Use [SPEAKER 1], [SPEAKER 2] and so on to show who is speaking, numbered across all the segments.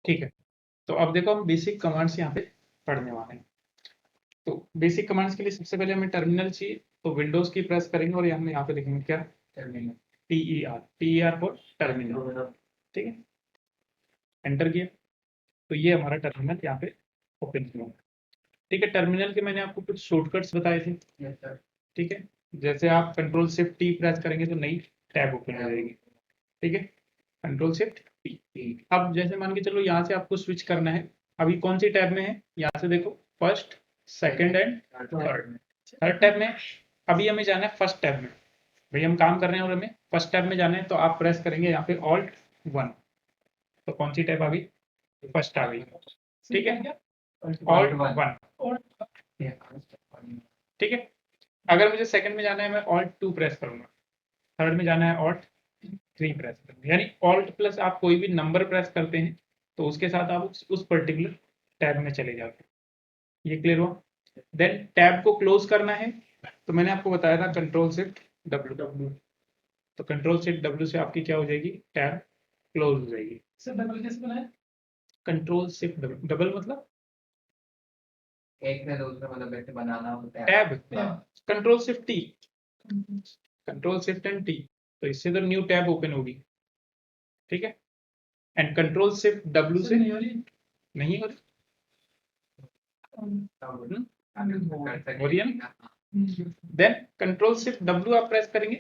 [SPEAKER 1] ठीक है, तो अब देखो हम बेसिक कमांड्स यहाँ पे पढ़ने वाले हैं। तो बेसिक कमांड्स के लिए सबसे पहले हमें टर्मिनल चाहिए, तो विंडोज की प्रेस करेंगे और हम यहाँ पे लिखेंगे क्या, टर्मिनल, टीईआर फॉर टर्मिनल। ठीक है, एंटर किया, तो ये हमारा टर्मिनल यहाँ पे ओपन हुआ। ठीक है, टर्मिनल के मैंने आपको कुछ शॉर्टकट्स बताए थे। ठीक है, जैसे आप कंट्रोल शिफ्ट टी प्रेस करेंगे तो नई टैब ओपन हो जाएगी। ठीक है, कंट्रोल शिफ्ट टी। अब जैसे मान के चलो यहाँ से आपको स्विच करना है, अभी कौन सी टैब में है, यहाँ से देखो, first, second and third. Third tab में अभी हमें जाना है फर्स्ट टैब में। भाई हम काम कर रहे हैं और हमें फर्स्ट टैब में जाना है, तो आप प्रेस करेंगे यहाँ पे ऑल्ट 1। तो कौन सी टैब आ गई, फर्स्ट आ गई। ठीक है, ऑल्ट 1। ठीक है, अगर मुझे सेकंड में जाना है मैं ऑल्ट 2 प्रेस करूंगा, थर्ड में जाना है ऑल्ट 3 प्रेस करूंगा। यानी ऑल्ट प्लस आप कोई भी नंबर प्रेस करते हैं तो उसके साथ आप उस पर्टिकुलर टैब में चले जाते हैं। ये क्लियर हुआ। देन टैब को क्लोज करना है, तो मैंने आपको बताया था कंट्रोल शिफ्ट डब्ल्यू। तो कंट्रोल शिफ्ट डब्ल्यू से आपकी क्या हो जाएगी, टैब क्लोज हो जाएगी। सर डबल कैसे बनाए, कंट्रोल शिफ्ट डबल, डबल मतलब एक से दूसरा, मतलब ऐसे बनाना होता है tab, control shift T, control shift and T, तो इससे तो न्यू टैब ओपन होगी। ठीक है, एंड कंट्रोल शिफ्ट डब्ल्यू से नहीं हो रही, नहीं हो रही, हो रही है ना। देन कंट्रोल शिफ्ट डब्ल्यू आप प्रेस करेंगे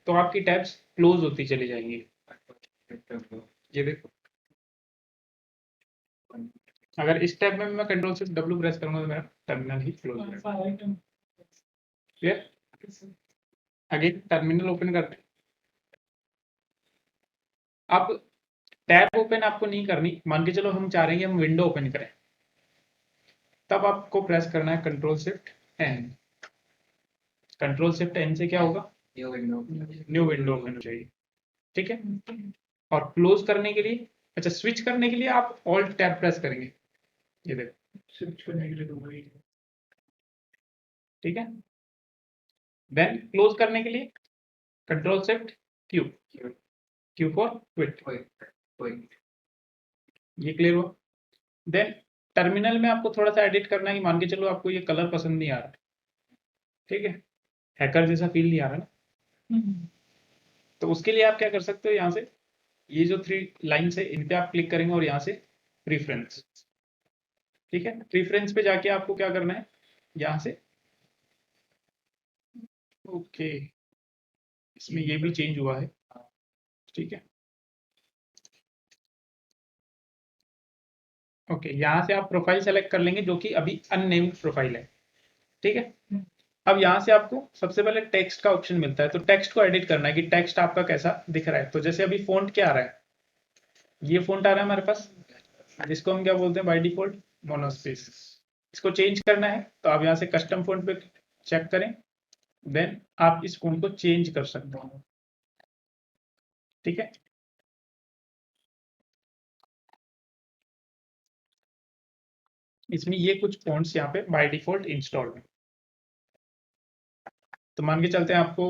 [SPEAKER 1] तो आपकी टैब्स क्लोज होती चली जाएंगी। ये देखो, अगर इस टैब में मैं कंट्रोल शिफ्ट डब्ल्यू प्रेस करूंगा तो मेरा टर्मिनल ही क्लोज हो जाएगा। क्लियर, अगेन टर्मिनल ओपन करते हैं। अब टैब ओपन आपको नहीं करनी, मान के चलो हम चाह रहे हैं कि हम विंडो ओपन करें, तब आपको प्रेस करना है control shift N. Control shift N से क्या होगा, न्यू विंडो ओपन हो जाएगी। ठीक है, और क्लोज करने के लिए, अच्छा स्विच करने के लिए आप ऑल्ट टैब प्रेस करेंगे। ये देखो, स्विच करने के लिए तो वही, ठीक है। देन क्लोज करने के लिए control shift Q, Q for quit. ये क्लियर हुआ। देन टर्मिनल में आपको थोड़ा सा एडिट करना है, मान के चलो आपको ये कलर पसंद नहीं आ रहा, ठीक है, हैकर जैसा फील नहीं आ रहा ना, तो उसके लिए आप क्या कर सकते हो, यहाँ से ये जो 3 लाइन्स है इन पे आप क्लिक करेंगे और यहाँ से प्रीफरेंस। ठीक है, प्रीफरेंस पे जाके आपको क्या करना है, यहाँ से, ओके, इसमें ये भी चेंज हुआ है। ठीक है, ओके, यहाँ से आप प्रोफाइल सेलेक्ट कर लेंगे जो कि अभी अननेम्ड प्रोफाइल है। ठीक है, अब यहाँ से आपको सबसे पहले टेक्स्ट का ऑप्शन मिलता है, तो टेक्स्ट को एडिट करना है कि टेक्स्ट आपका कैसा दिख रहा है। तो जैसे अभी फ़ॉन्ट क्या आ रहा है, ये फ़ॉन्ट आ रहा है हमारे पास, जिसको हम क्या बोलते हैं बाय डिफ़ॉल्ट, मोनोस्पेस। इसको चेंज करना है तो आप यहाँ से कस्टम फ़ॉन्ट पे चेक करें, देन आप इस फ़ॉन्ट को चेंज कर सकते हो। ठीक है, इसमें ये कुछ फ़ॉन्ट्स यहाँ पे बाय डिफ़ॉल्ट इंस्टॉल्ड है। तो मान के चलते हैं आपको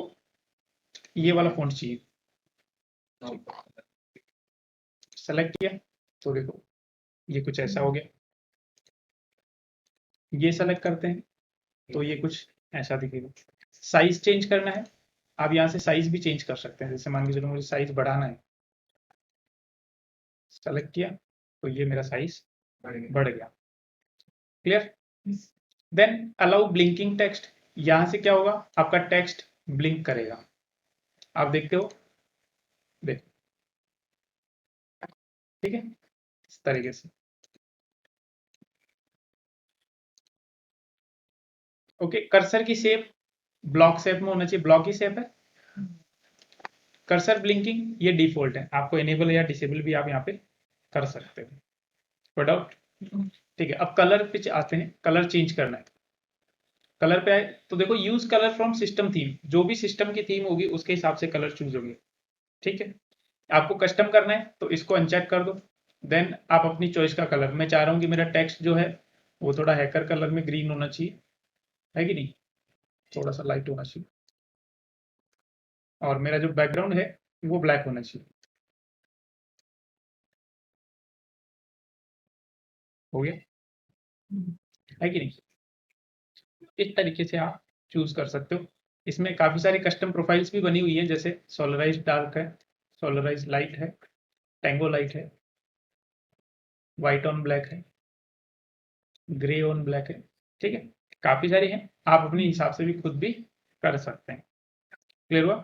[SPEAKER 1] ये वाला फ़ॉन्ट चाहिए, सेलेक्ट किया, तो देखो ये कुछ ऐसा हो गया। ये सेलेक्ट करते हैं तो ये कुछ ऐसा दिखेगा। साइज चेंज करना है, आप यहाँ से साइज भी चेंज कर सकते हैं। जैसे मान के चलो मुझे साइज बढ़ाना है, सेलेक्ट किया तो ये मेरा साइज बढ़ गया। Clear, then allow blinking text, यहाँ से क्या होगा, आपका टेक्स्ट ब्लिंक करेगा। आप देखते हो, देखो, ठीक है, इस तरीके से। ओके, कर्सर की शेप ब्लॉक शेप में होना चाहिए, ब्लॉक की शेप है। कर्सर ब्लिंकिंग ये डिफॉल्ट है, आपको इनेबल या डिसेबल भी आप यहाँ पे कर सकते हो, नो डाउट। ठीक है, अब कलर पे आते हैं, कलर चेंज करना है। कलर पे आए तो देखो use colour from system theme, जो भी सिस्टम की थीम होगी उसके हिसाब से कलर चूज होंगे। ठीक है, आपको कस्टम करना है तो इसको अनचेक कर दो। देन आप अपनी चॉइस का कलर, मैं चाह रहा हूँ कि मेरा टेक्स्ट जो है वो थोड़ा हैकर कलर में ग्रीन होना चाहिए, है कि नहीं, थोड़ा सा लाइट होना चाहिए, और मेरा जो बैकग्राउंड है वो ब्लैक होना चाहिए। हो गया, है कि नहीं? इस तरीके से आप चूज कर सकते हो। इसमें काफी सारी कस्टम प्रोफाइल्स भी बनी हुई है, जैसे सोलराइज डार्क है, सोलराइज लाइट है, टैंगो लाइट है, व्हाइट ऑन ब्लैक है, ग्रे ऑन ब्लैक है। ठीक है, काफी सारी हैं, आप अपने हिसाब से भी खुद भी कर सकते हैं। क्लियर हुआ?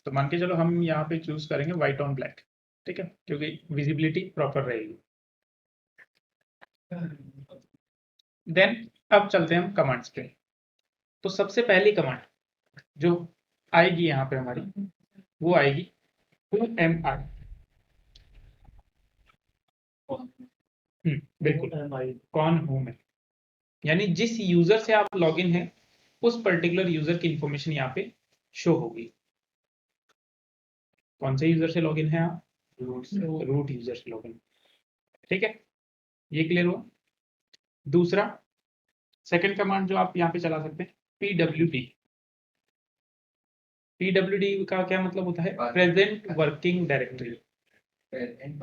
[SPEAKER 1] तो मान के चलो हम यहाँ पे चूज करेंगे व्हाइट ऑन ब्लैक, ठीक है, क्योंकि विजिबिलिटी प्रॉपर रहेगी। देन अब चलते हैं हम कमांड्स पे। तो सबसे पहली कमांड जो आएगी यहाँ पे हमारी, वो आएगी who am I। बिल्कुल, कौन हूं मैं, यानी जिस यूजर से आप लॉगिन है उस पर्टिकुलर यूजर की इंफॉर्मेशन यहाँ पे शो होगी। कौन से यूजर से लॉगिन है आप? रूट यूजर से लॉगिन। ठीक है, ये क्लियर हुआ? दूसरा सेकंड कमांड जो आप यहाँ पे चला सकते हैं, pwd। pwd का क्या मतलब होता है? Present working directory. Present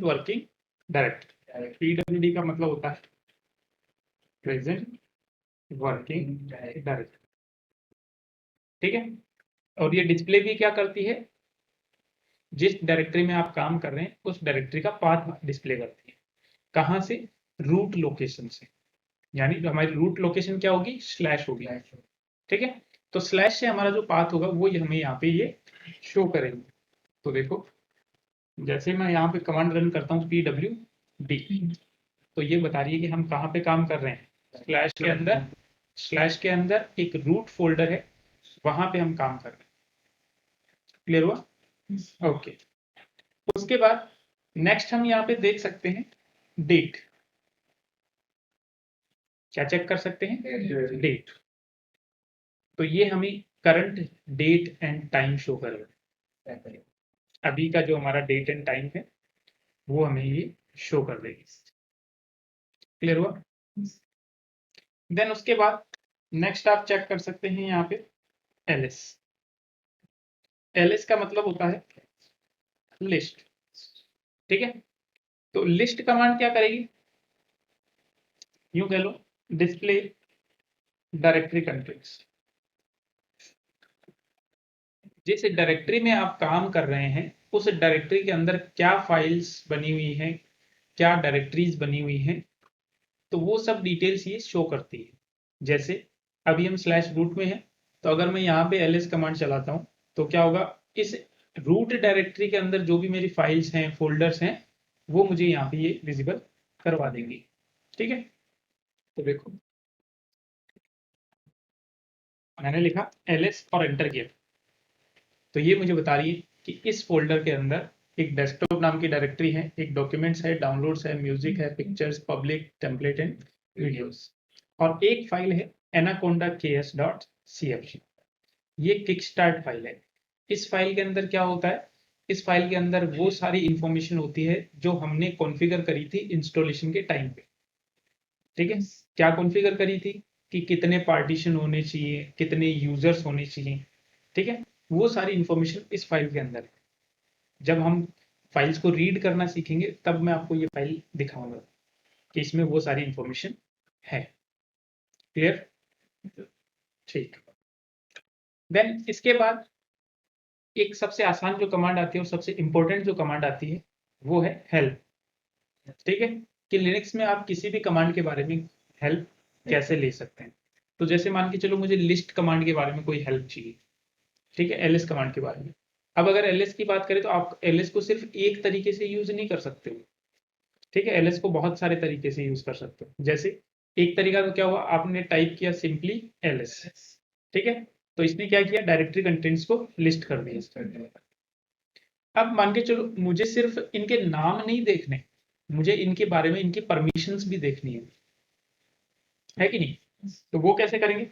[SPEAKER 1] working directory, pwd का मतलब होता है प्रेजेंट वर्किंग डायरेक्टरी। ठीक है, और ये डिस्प्ले भी क्या करती है? जिस डायरेक्टरी में आप काम कर रहे हैं उस डायरेक्टरी का पाथ डिस्प्ले करती है। कहाँ से? रूट लोकेशन से, यानी जो हमारी रूट लोकेशन क्या होगी? स्लैश होगी। ठीक है, तो स्लैश से हमारा जो पाथ होगा वो हमें यहाँ पे ये शो करेंगे। तो देखो, जैसे मैं यहाँ पे कमांड रन करता हूँ pwd, तो ये बता रही है कि हम कहाँ पे काम कर रहे हैं। स्लैश के अंदर एक रूट फोल्डर है, वहां पे हम काम कर रहे हैं। क्लियर हुआ? ओके। उसके बाद नेक्स्ट हम यहाँ पे देख सकते हैं डेट। क्या चेक कर सकते हैं? डेट। तो ये हमें current date and time show करेगा। अभी का जो हमारा डेट एंड टाइम है वो हमें ये शो कर देगी। क्लियर हुआ? देन उसके बाद नेक्स्ट आप चेक कर सकते हैं यहाँ पे एलएस। एलएस का मतलब होता है लिस्ट। ठीक है, तो लिस्ट कमांड क्या करेगी? यूं कह लो, डिस्प्ले डायरेक्टरी कंटेंट्स। जिस डायरेक्टरी में आप काम कर रहे हैं उस डायरेक्टरी के अंदर क्या फाइल्स बनी हुई हैं, क्या डायरेक्टरीज बनी हुई हैं, तो वो सब डिटेल्स ये शो करती है। जैसे अभी हम स्लैश रूट में हैं, तो अगर मैं यहाँ पे एलएस कमांड चलाता हूँ तो क्या होगा? इस रूट डायरेक्टरी के अंदर जो भी मेरी फाइल्स हैं, फोल्डर्स हैं, वो मुझे यहाँ पे ये विजिबल करवा देंगी। ठीक है, तो देखो मैंने लिखा एलएस और एंटर किया, तो ये मुझे बता रही है कि इस फोल्डर के अंदर एक डेस्कटॉप नाम की डायरेक्टरी है, एक डॉक्यूमेंट्स है, डाउनलोड्स है, म्यूजिक है, pictures, public, template and videos, और एक फाइल है anaconda.ks.cfg। ये किक स्टार्ट फाइल है। इस फाइल के अंदर क्या होता है? इस फाइल के अंदर वो सारी इंफॉर्मेशन होती है जो हमने कॉन्फ़िगर करी थी इंस्टॉलेशन के टाइम पे। ठीक है, क्या कॉन्फ़िगर करी थी? कि कितने पार्टीशन होने चाहिए, कितने यूजर्स होने चाहिए। ठीक है, वो सारी इंफॉर्मेशन इस फाइल के अंदर है। जब हम फाइल्स को रीड करना सीखेंगे तब मैं आपको ये फाइल दिखाऊंगा कि इसमें वो सारी इंफॉर्मेशन है। क्लियर? ठीक। देन इसके बाद एक सबसे आसान जो कमांड आती है और सबसे इंपॉर्टेंट जो कमांड आती है वो है हेल्प। ठीक है, कि लिनक्स में आप किसी भी कमांड के बारे में हेल्प कैसे ले सकते हैं। तो जैसे मान के चलो मुझे लिस्ट कमांड के बारे में कोई हेल्प चाहिए, ठीक है, एलएस कमांड के बारे में। अब अगर एलएस की बात करें तो आप एलएस को सिर्फ एक तरीके से यूज नहीं कर सकते हो। ठीक है, एलएस को बहुत सारे तरीके से यूज कर सकते हो। जैसे एक तरीका तो क्या हुआ, आपने टाइप किया सिंपली एलएस, ठीक है, तो इसने क्या किया? डायरेक्टरी कंटेंट्स को लिस्ट कर दिया। अब मान के चलो मुझे सिर्फ इनके नाम नहीं देखने, मुझे इनके बारे में इनकी परमिशंस भी देखनी है कि नहीं? तो वो कैसे करेंगे?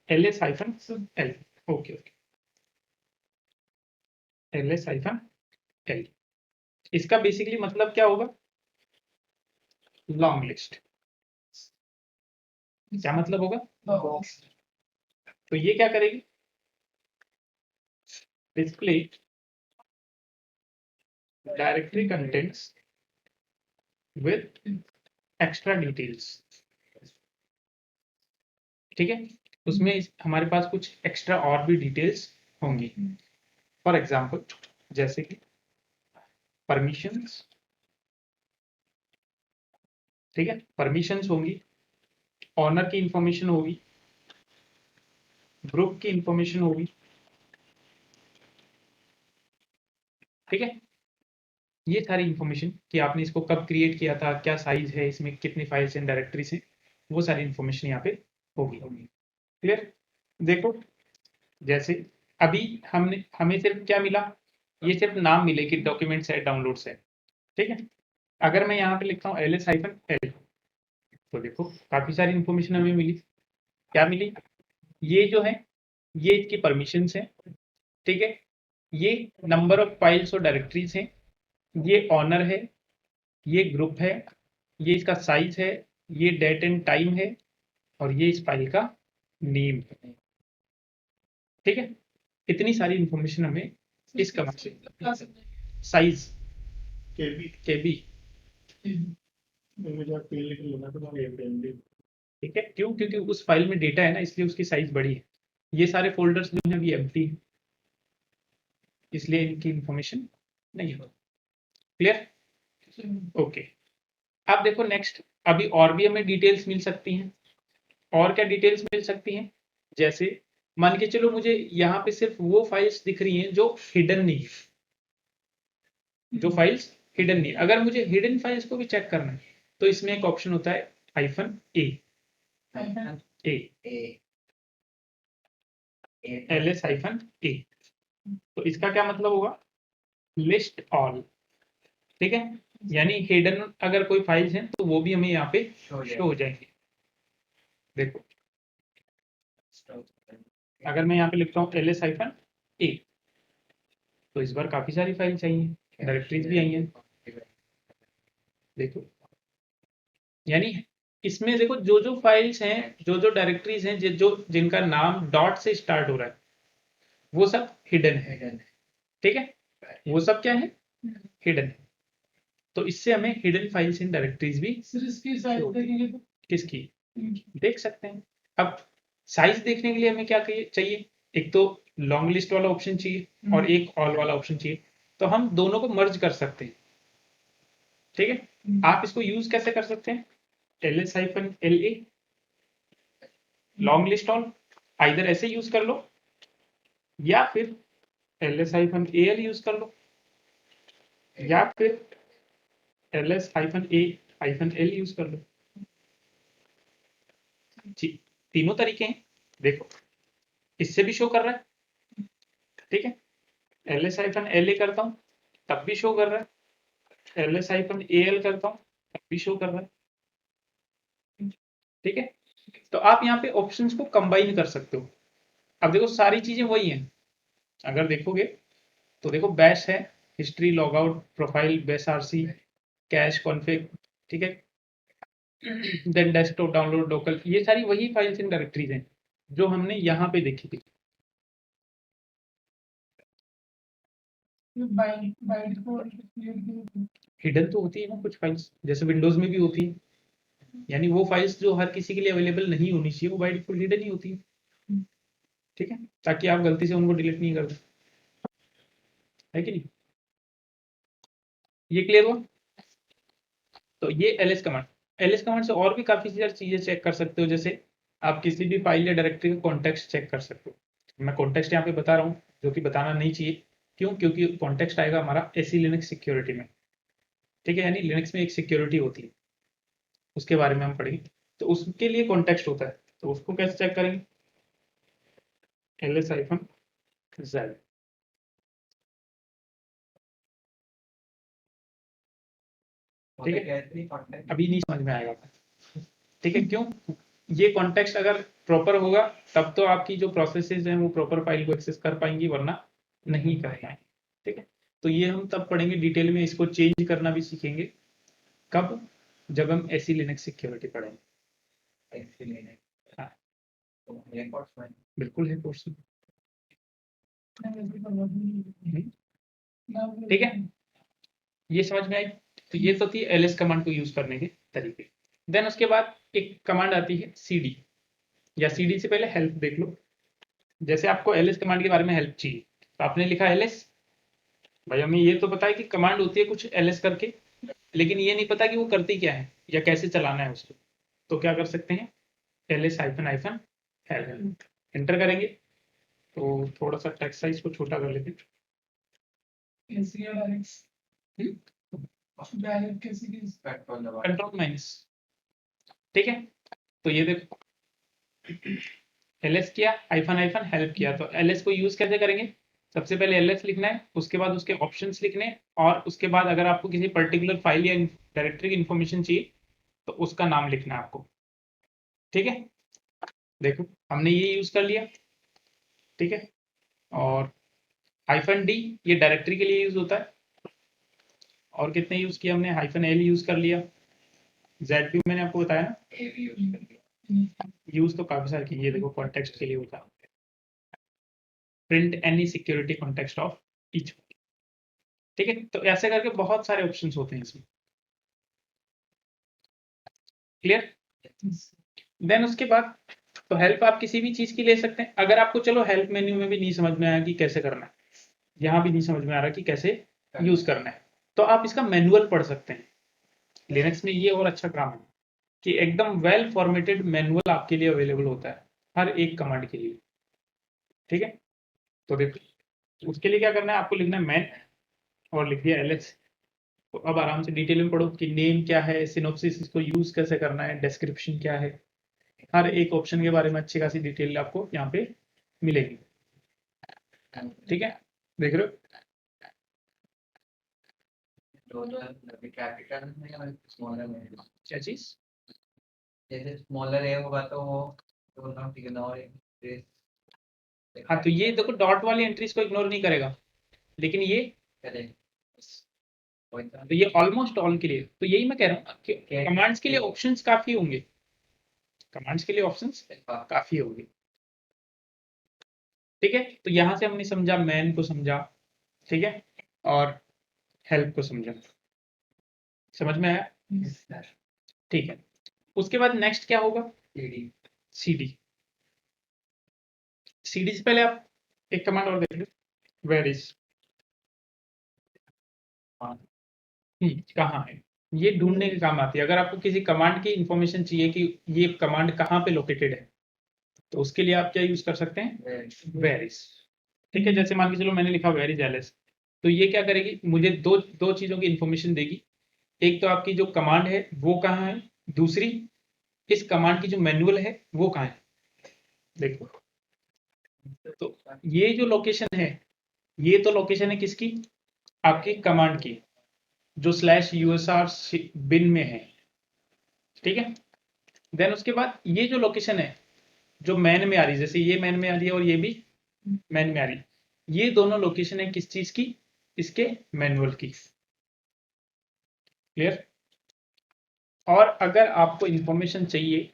[SPEAKER 1] ls hyphen L. Okay okay, ls hyphen L. इसका बेसिकली मतलब क्या होगा? Long list. क्या मतलब होगा? तो ये क्या करेगी? Display directory contents with extra details. ठीक है, उसमें हमारे पास कुछ एक्स्ट्रा और भी डिटेल्स होंगी। फॉर एग्जाम्पल जैसे कि परमिशंस, ठीक है, परमिशंस होंगी, ऑनर की इंफॉर्मेशन होगी, ग्रुप की इंफॉर्मेशन होगी। ठीक है, ये सारी इंफॉर्मेशन कि आपने इसको कब क्रिएट किया था, क्या साइज है, इसमें कितनी फाइल्स एंड डायरेक्टरीज हैं, वो सारी इंफॉर्मेशन यहाँ पे होगी। क्लियर? देखो जैसे अभी हमें सिर्फ क्या मिला, ये सिर्फ नाम मिले कि डॉक्यूमेंट्स है, डाउनलोड्स है। ठीक है, अगर मैं यहाँ पे लिखता हूँ ls-l, तो देखो काफी सारी इंफॉर्मेशन हमें मिली। क्या मिली? ये जो है ये इसकी परमिशंस है। ठीक है, ये नंबर ऑफ फाइल्स और डायरेक्टरीज हैं, ये ऑनर है, ये ग्रुप है, ये इसका साइज है, ये डेट एंड टाइम है, और ये इस फाइल का नेम है। ठीक है, इतनी सारी इंफॉर्मेशन हमें इस कमांड से। साइज केबी, ठीक है, क्यों? क्योंकि उस फाइल में डेटा है ना, इसलिए उसकी साइज बड़ी है। ये सारे फोल्डर्स जो हैं अभी एम्प्टी है, इसलिए इनकी इंफॉर्मेशन नहीं हो। क्लियर? ओके, अब देखो नेक्स्ट, अभी और भी हमें डिटेल्स मिल सकती हैं। और क्या डिटेल्स मिल सकती हैं? जैसे मान के चलो मुझे यहाँ पे सिर्फ वो फाइल्स दिख रही हैं जो हिडन नहीं है, जो फाइल्स हिडन नहीं है। अगर मुझे हिडन फाइल्स को भी चेक करना है तो इसमें एक ऑप्शन होता है -a, ls-a। तो इसका क्या मतलब होगा? List all. ठीक है, यानी हिडन अगर कोई फाइल्स हैं तो वो भी हमें यहाँ पे शो हो जाएंगे। देखो अगर मैं यहाँ पे लिखता हूँ ls-a, तो इस बार काफी सारी फाइल चाहिए, डायरेक्टरीज भी आई हैं। देखो यानी इसमें देखो जो जो फाइल्स हैं, जो जो डायरेक्टरीज हैं, जो जिनका नाम डॉट से स्टार्ट हो रहा है, वो सब हिडन है। ठीक है, वो सब क्या है? हिडन है। तो इससे हमें हिडन फाइल्स इन डायरेक्टरीज भी इसकी साइज देखेंगे तो किसकी देख सकते हैं। अब साइज देखने के लिए हमें क्या चाहिए? एक तो लॉन्ग लिस्ट वाला ऑप्शन चाहिए और एक ऑल वाला ऑप्शन चाहिए। तो हम दोनों को मर्ज कर सकते हैं। ठीक है, आप इसको यूज कैसे कर सकते हैं? ls-la long list all, either ऐसे यूज कर लो या फिर ls-al यूज कर लो या फिर ls-a-l यूज कर लो। जी, तीनों तरीके हैं। देखो इससे भी शो कर रहा है। ठीक है, ls-la करता हूं तब भी शो कर रहा है, ls-al करता हूं तब भी शो कर रहा है। ठीक है, तो आप यहाँ पे ऑप्शंस को कंबाइन कर सकते हो। अब देखो सारी चीजें वही हैं। अगर देखोगे तो देखो बैश है, history, logout, profile, bash RC, cash, config. ठीक है, देन डेस्कटॉप, डाउनलोड, लोकल, ये सारी वही फाइल्स एंड डायरेक्टरीज हैं जो हमने यहाँ पे देखी थी। हिडन तो होती है ना कुछ फाइल्स, जैसे विंडोज में भी होती है। यानी वो फाइल्स जो हर किसी के लिए अवेलेबल नहीं होनी चाहिए, वो बाय डिफॉल्ट हिडन ही होती है। ठीक है, ताकि आप गलती से उनको डिलीट नहीं कर दो, है कि नहीं? ये क्लियर हुआ? तो ये ls कमांड, ls कमांड से और भी काफी सारी चीजें चेक कर सकते हो। जैसे आप किसी भी फाइल या डायरेक्टरी का कॉन्टेक्स्ट चेक कर सकते हो। मैं कॉन्टेक्स्ट यहाँ पे बता रहा हूँ, जो कि बताना नहीं चाहिए। क्यों? क्योंकि कॉन्टेक्स्ट आएगा हमारा एसी लिनक्स सिक्योरिटी में। ठीक है, यानी लिनक्स में एक सिक्योरिटी होती है, उसके बारे में हम पढ़ेंगे। तो उसके लिए कॉन्टेक्स्ट होता है, तो उसको कैसे चेक करेंगे? ls-z। ठीक है, अभी नहीं समझ में आएगा। ठीक है, क्यों? ये कॉन्टेक्स्ट अगर प्रॉपर होगा तब तो आपकी जो प्रोसेसेस हैं वो प्रॉपर फाइल को एक्सेस कर पाएंगी, वरना नहीं कर पाएंगे। ठीक है, तो ये हम तब पढ़ेंगे डिटेल में, इसको चेंज करना भी सीखेंगे। कब? जब हम एसी लिनक्स सिक्योरिटी पढ़ेंगे। हाँ, बिल्कुल है कोर्स में। ठीक है, ये समझ में आई? तो ये तो थी ls कमांड को यूज करने के तरीके। देन उसके बाद एक कमांड आती है cd, या cd से पहले हेल्प देख लो। जैसे आपको ls कमांड के बारे में हेल्प चाहिए तो आपने लिखा ls, भाई हमें ये तो पता है कि कमांड होती है कुछ ls करके, लेकिन ये नहीं पता कि वो करती क्या है या कैसे चलाना है उसको। तो क्या कर सकते हैं, ls hyphen hyphen help enter करेंगे तो थोड़ा सा टेक्स्ट साइज को छोटा कर लेते हैं। कंट्रोल माइनस, ठीक है। तो ये देखो ls किया हाइफन हाइफन हेल्प किया, तो ls को यूज कैसे करेंगे, सबसे पहले ls लिखना है, उसके बाद उसके ऑप्शंस लिखने, और उसके बाद अगर आपको किसी पर्टिकुलर फाइल या डायरेक्टरी की इंफॉर्मेशन चाहिए तो उसका नाम लिखना है आपको, ठीक है। देखो हमने ये यूज कर लिया, ठीक है। और हाइफन डी ये डायरेक्टरी के लिए यूज होता है, और कितने यूज किया हमने, हाइफन एल यूज कर लिया, जेड भी मैंने आपको बताया ना, यूज तो काफी सारे किए। ये देखो कॉन्टेक्स्ट के लिए होता है, print any security context of each, ठीक है। तो ऐसे करके बहुत सारे ऑप्शंस होते हैं इसमें, क्लियर। देन उसके बाद तो हेल्प आप किसी भी चीज की ले सकते हैं। अगर आपको चलो हेल्प मेन्यू में भी नहीं समझ में आया कि कैसे करना है, यहाँ भी नहीं समझ में आ रहा कि कैसे यूज करना है, तो आप इसका मैनुअल पढ़ सकते हैं। लिनक्स में ये और अच्छा काम है कि एकदम वेल फॉर्मेटेड मैनुअल आपके लिए अवेलेबल होता है हर एक कमांड के लिए, ठीक है। तो देखो उसके लिए क्या करना है, आपको लिखना है मैन और लिख दिया ls। तो अब आराम से डिटेल में पढ़ो कि नेम क्या है, सिनोप्सिस इसको यूज कैसे करना है, डिस्क्रिप्शन क्या है, हर एक ऑप्शन के बारे में अच्छी खासी डिटेल आपको यहाँ पे मिलेगी, ठीक है। देख रहे हो,
[SPEAKER 2] कैपिटल में और स्मॉलर में,
[SPEAKER 1] क्या चीज,
[SPEAKER 2] जैसे स्मॉलर है होगा तो वो दोनों इग्नोर,
[SPEAKER 1] हाँ तो ये देखो डॉट वाली एंट्रीज को इग्नोर नहीं करेगा, लेकिन ये तो ये ऑलमोस्ट ऑल के लिए, तो यही मैं कह रहा हूँ कि कमांड्स के लिए ऑप्शंस काफी होंगे, कमांड्स के लिए ऑप्शंस काफी होंगे, ठीक है। तो यहां से हमने समझा मैन को समझा, ठीक है, और हेल्प को समझा, समझ में आया, ठीक है। उसके बाद नेक्स्ट क्या होगा, cd। cd से पहले आप एक कमांड और देख लो, वेयर इज, कहाँ है, ये ढूंढने के काम आती है। अगर आपको किसी कमांड की इंफॉर्मेशन चाहिए कि ये कमांड कहाँ पे लोकेटेड है, तो उसके लिए आप क्या यूज कर सकते हैं, वेयर इज, ठीक है। जैसे मान के चलो मैंने लिखा वेयर इज ls, तो ये क्या करेगी, मुझे दो दो चीजों की इंफॉर्मेशन देगी। एक तो आपकी जो कमांड है वो कहाँ है, दूसरी इस कमांड की जो मैनुअल है वो कहाँ है। देखो तो ये जो लोकेशन है, ये तो लोकेशन है किसकी, आपकी कमांड की, जो /usr bin में है, ठीक है। देन उसके बाद ये जो लोकेशन है जो मैन में आ रही है, जैसे ये मैन में आ रही है और ये भी मैन में आ रही है, ये दोनों लोकेशन है किस चीज की, इसके मैनुअल की, क्लियर। और अगर आपको इंफॉर्मेशन चाहिए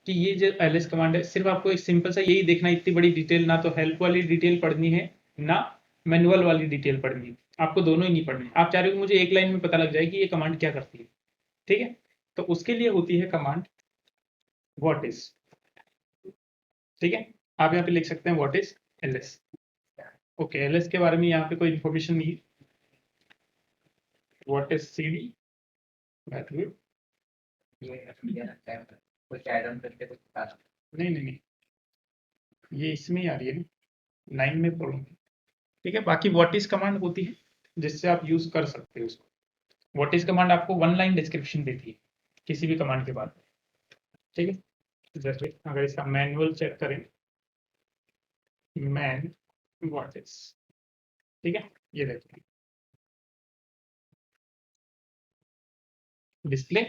[SPEAKER 1] कि ये जो ls कमांड है, सिर्फ आपको एक सिंपल सा यही देखना, इतनी बड़ी डिटेल ना तो हेल्प वाली डिटेल पढ़नी है ना मैनुअल वाली डिटेल पढ़नी है, आपको दोनों ही नहीं पढ़नी। आप चाह रहे हो मुझे एक लाइन में पता लग जाए कि ये कमांड क्या करती है, ठीक है। तो उसके लिए होती है कमांड व्हाट इज, ठीक है। आप यहाँ पे लिख सकते हैं what is ls, okay. ls के बारे में यहाँ पे कोई इंफॉर्मेशन नहीं है, what is cd, very good.
[SPEAKER 2] कुछ ऐड करके कुछ
[SPEAKER 1] नहीं नहीं नहीं, ये इसमें ही आ रही है ना, 9 में प्रॉब्लम, ठीक है। बाकी व्हाट इज कमांड होती है जिससे आप यूज कर सकते हो उसको। व्हाट इज कमांड आपको वन लाइन डिस्क्रिप्शन देती है किसी भी कमांड के बाद, ठीक है। जैसे अगर इसका मैनुअल चेक करें, मैन व्हाट इज, ठीक है, ये देखिए display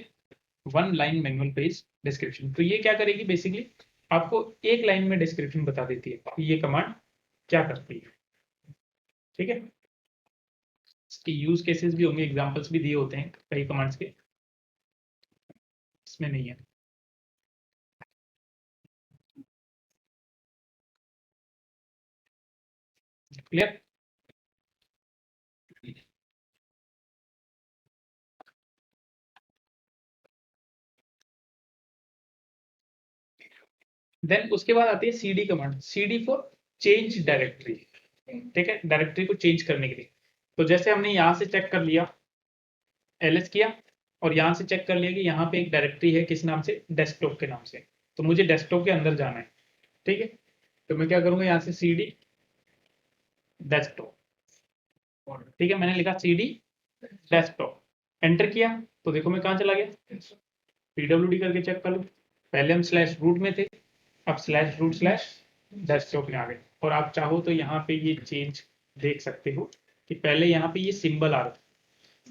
[SPEAKER 1] one line manual page description. तो ये क्या करेगी, बेसिकली आपको एक लाइन में डिस्क्रिप्शन बता देती है कि ये कमांड क्या करती है, ठीक है। इसके यूज केसेस भी होंगे, एग्जांपल्स भी दिए होते हैं कई कमांड्स के, इसमें नहीं है, क्लियर। देन उसके बाद आती है cd command, cd for change directory, ठीक है, डायरेक्टरी को चेंज करने के लिए। तो जैसे हमने यहाँ से चेक कर लिया, ls किया, और यहाँ से चेक कर लिया कि यहाँ पे एक डायरेक्टरी है किस नाम से, डेस्कटॉप के नाम से, तो मुझे डेस्कटॉप के अंदर जाना है, ठीक है। तो मैं क्या करूंगा, यहाँ से cd डेस्कटॉप, ठीक है, मैंने लिखा cd डेस्कटॉप, एंटर किया, तो देखो मैं कहाँ चला गया, pwd करके चेक कर लो, पहले हम स्लैश रूट में थे, अब स्लैश रूट स्लैश डेस्कटॉप में आ गए। और आप चाहो तो यहाँ पे ये चेंज देख सकते हो कि पहले यहाँ पे ये सिंबल आ रहा था,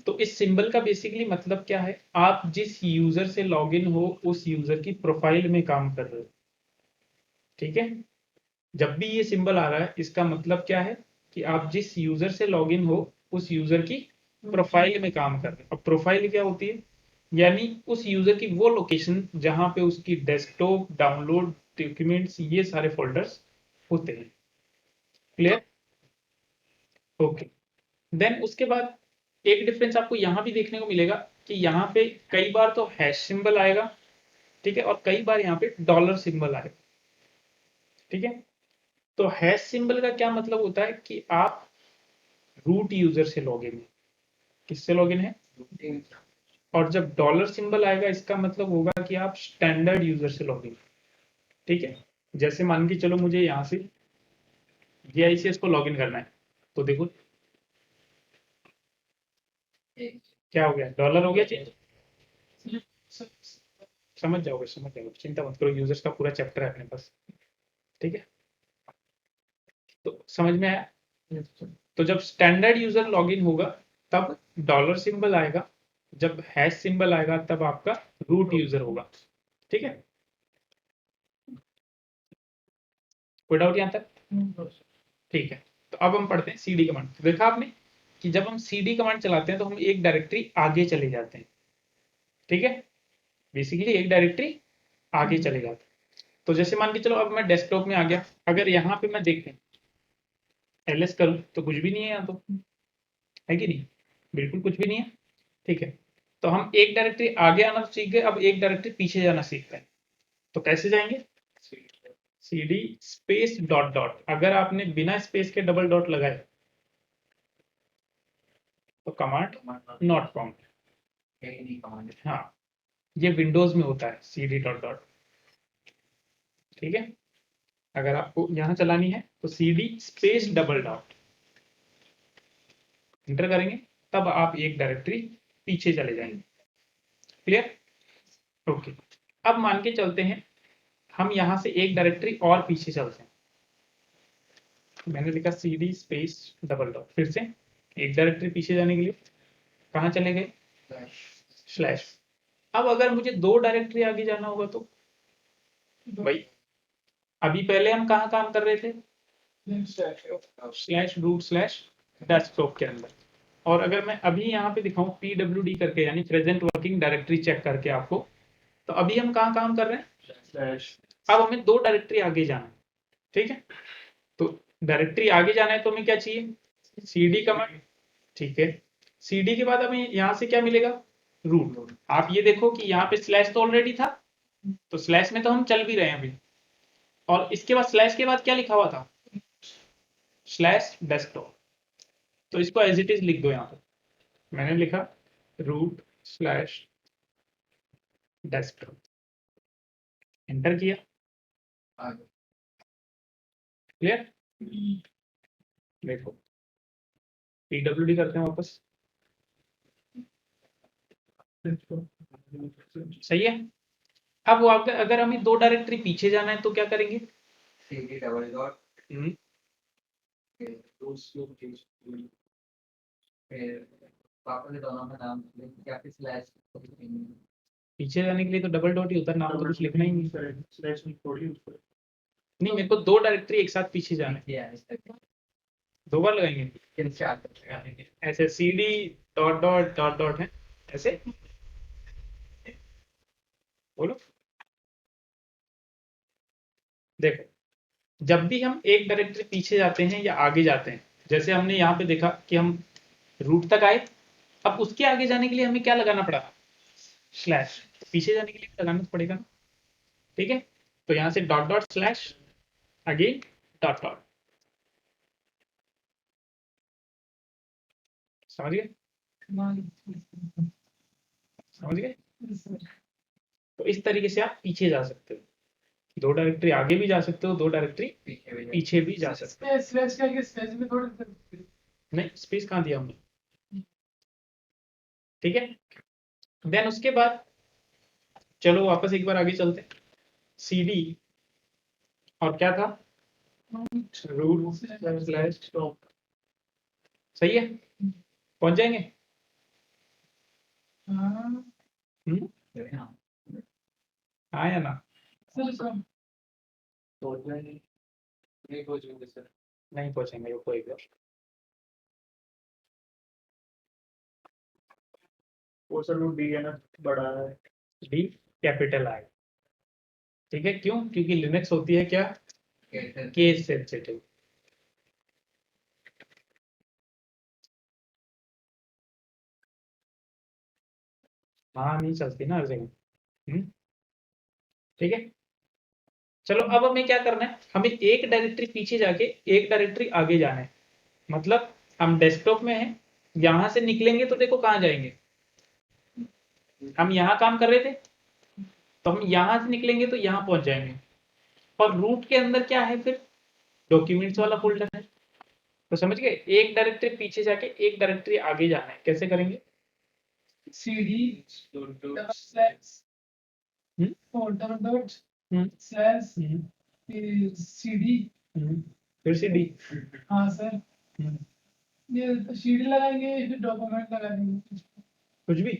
[SPEAKER 1] तो इस सिंबल का बेसिकली मतलब क्या है, आप जिस यूजर से लॉगिन हो उस यूजर की प्रोफाइल में काम कर रहे हो, ठीक है। जब भी ये सिंबल आ रहा है इसका मतलब क्या है कि आप जिस यूजर से लॉगिन हो उस यूजर की प्रोफाइल में काम कर रहे हो। अब प्रोफाइल क्या होती है, यानी उस यूजर की वो लोकेशन जहां पे उसकी डेस्कटॉप, डाउनलोड, डॉक्यूमेंट्स, ये सारे फोल्डर्स होते हैं। क्लियर? ओके। देन उसके बाद एक डिफरेंस आपको यहां भी देखने को मिलेगा कि यहाँ पे कई बार तो हैश सिंबल आएगा, ठीक है, और कई बार यहाँ पे डॉलर सिंबल आएगा, ठीक है। तो हैश सिंबल का क्या मतलब होता है कि आप रूट यूजर से लॉगिन है, किससे लॉगिन है, और जब डॉलर सिंबल आएगा इसका मतलब होगा कि आप स्टैंडर्ड यूजर से लॉगिन, ठीक है। जैसे मान के चलो मुझे यहाँ से GICS को लॉगिन करना है, तो देखो क्या हो गया, डॉलर हो गया चेंज, समझ जाओगे, चिंता मत करो, यूजर्स का पूरा चैप्टर है अपने पास, ठीक है। तो समझ में आया। तो जब स्टैंडर्ड यूजर लॉगिन होगा तब डॉलर सिंबल आएगा, जब हैश सिंबल आएगा तब आपका रूट यूजर होगा, ठीक है। कोई डाउट यहाँ तक? ठीक है। तो अब हम पढ़ते हैं cd कमांड। देखा आपने कि जब हम cd कमांड चलाते हैं तो हम एक डायरेक्टरी आगे चले जाते हैं, ठीक है, बेसिकली एक डायरेक्टरी आगे चले जाते हैं। तो जैसे मान के चलो अब मैं डेस्कटॉप में आ गया, अगर यहाँ पे मैं देखें ls करूं तो कुछ भी नहीं है यहाँ, तो है कि नहीं, बिल्कुल कुछ भी नहीं है, ठीक है। तो हम एक डायरेक्टरी आगे आना सीख गए, अब एक डायरेक्टरी पीछे जाना सीखते हैं। तो कैसे जाएंगे, cd स्पेस डॉट डॉट, अगर आपने बिना स्पेस के डबल डॉट लगाए तो कमांड नॉट फाउंड, हाँ, ये विंडोज में होता है cd डॉट डॉट, ठीक है। अगर आपको यहां चलानी है तो cd space double dot enter करेंगे, तब आप एक डायरेक्टरी पीछे चले जाएंगे। क्लियर? ओके। अब मान के चलते हैं हम यहां से एक डायरेक्टरी और पीछे चलते हैं, मैंने लिखा cd स्पेस डबल डॉट, फिर से एक डायरेक्टरी पीछे जाने के लिए कहां चले गए, स्लैश। अब अगर मुझे दो डायरेक्टरी आगे जाना होगा तो भाई, अभी पहले हम कहाँ काम कर रहे थे, स्लैश रूट स्लैश डेस्कटॉप के अंदर, और अगर मैं अभी यहाँ पे दिखाऊं pwd करके, यानी प्रेजेंट वर्किंग डायरेक्टरी चेक करके आपको, तो अभी हम कहाँ काम कर रहे हैं, अब हमें दो डायरेक्टरी आगे जाना है, ठीक है। तो डायरेक्टरी आगे जाना है तो हमें क्या चाहिए, cd कमांड, ठीक है। cd के बाद हमें यहाँ से क्या मिलेगा, रूट। आप ये देखो कि यहाँ पे स्लैश तो ऑलरेडी था, तो स्लैश में तो हम चल भी रहे हैं अभी, और इसके बाद स्लैश के बाद क्या लिखा हुआ था, स्लैश डेस्कटॉप, तो इसको एज इट इज लिख दो। यहाँ पे मैंने लिखा रूट स्लैश डेस्कटॉप, एंटर किया, क्लियर। देखो pwd करते हैं वापस, सही है। अब वो अगर हमें दो डायरेक्टरी पीछे जाना है तो क्या करेंगे,
[SPEAKER 2] cd डबल डॉट, फिर वापस दोनों का नाम या फिर स्लैश,
[SPEAKER 1] पीछे जाने के लिए तो डबल डॉट ही होता है, नाम तो कुछ लिखना ही नहीं, नहीं मेरे को दो डायरेक्टरी एक साथ पीछे जाना है, दो बार लगाएंगे ऐसे cd dot dot dot dot है ऐसे, बोलो। देखो जब भी हम एक डायरेक्टरी पीछे जाते हैं या आगे जाते हैं, जैसे हमने यहाँ पे देखा कि हम रूट तक आए, अब उसके आगे जाने के लिए हमें क्या लगाना पड़ा, स्लैश, पीछे जाने के लिए लगाना पड़ेगा, ठीक है। तो यहाँ से dot dot slash again dot dot, समझ गए? समझ गए? तो इस तरीके से आप पीछे जा सकते हो, 2 डायरेक्टरी आगे भी जा सकते हो, 2 डायरेक्टरी पीछे भी जा सकते हो।
[SPEAKER 3] स्लैश करके स्लैश में थोड़ा
[SPEAKER 1] नहीं, स्पेस कहाँ दिया हमने? ठीक है, देन उसके बाद चलो वापस एक बार आगे चलते हैं। CD और क्या था? रूट स्लैश टॉप, सही है, पहुंच जाएंगे।
[SPEAKER 3] हाँ
[SPEAKER 1] हाँ या ना?
[SPEAKER 3] सर कम
[SPEAKER 2] नहीं पहुंचेंगे सर।
[SPEAKER 1] नहीं पहुंचेंगे, रुको एक बार।
[SPEAKER 3] वो सर वो डी है ना, बड़ा है।
[SPEAKER 1] डी कैपिटल आई, ठीक है, क्यों? क्योंकि लिनक्स होती है क्या? Case sensitive. हाँ नहीं चलती ना हर जगह। ठीक है, चलो अब हमें क्या करना है, हमें एक डायरेक्टरी पीछे जाके एक डायरेक्टरी आगे जाना है। मतलब हम डेस्कटॉप में हैं, यहां से निकलेंगे तो देखो कहाँ जाएंगे। हम यहाँ काम कर रहे थे, तो हम यहां से निकलेंगे तो यहाँ पहुंच जाएंगे। और रूट के अंदर क्या है फिर? डॉक्यूमेंट्स वाला फोल्डर है। तो समझ गए, एक डायरेक्टरी पीछे जाके एक डायरेक्टरी आगे जाना है, कैसे करेंगे?
[SPEAKER 3] CD double slash double dot slash CD।
[SPEAKER 1] फिर से डी।
[SPEAKER 3] हाँ सर, ये तो CD लगाएंगे फिर डॉक्यूमेंट लगा देंगे।
[SPEAKER 1] कुछ भी।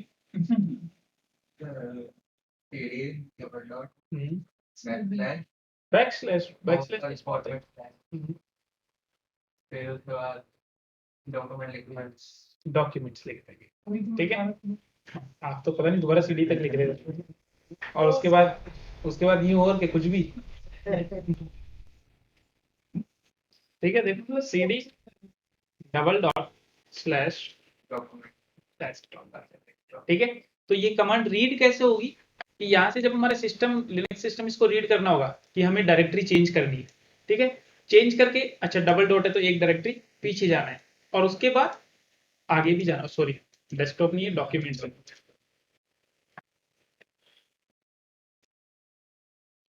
[SPEAKER 2] CD double dot
[SPEAKER 1] backslash
[SPEAKER 2] spot में फिर उसके बाद
[SPEAKER 1] डॉक्यूमेंट्स लिख देंगे। ठीक है, आप तो पता नहीं दोबारा CD तक लिख रहे थे, और उसके बाद यूं और के कुछ भी। ठीक है, देखो CD double dot slash document. ठीक है, तो ये कमांड रीड कैसे होगी कि यहाँ से जब हमारा सिस्टम, लिनक्स सिस्टम इसको रीड करना होगा कि हमें डायरेक्टरी चेंज करनी है। ठीक है, चेंज करके, अच्छा डबल डॉट है तो एक डायरेक्टरी पीछे जाना है, और उसके बाद आगे भी जाना, सॉरी डेस्कटॉप नहीं है, डॉक्यूमेंट्स।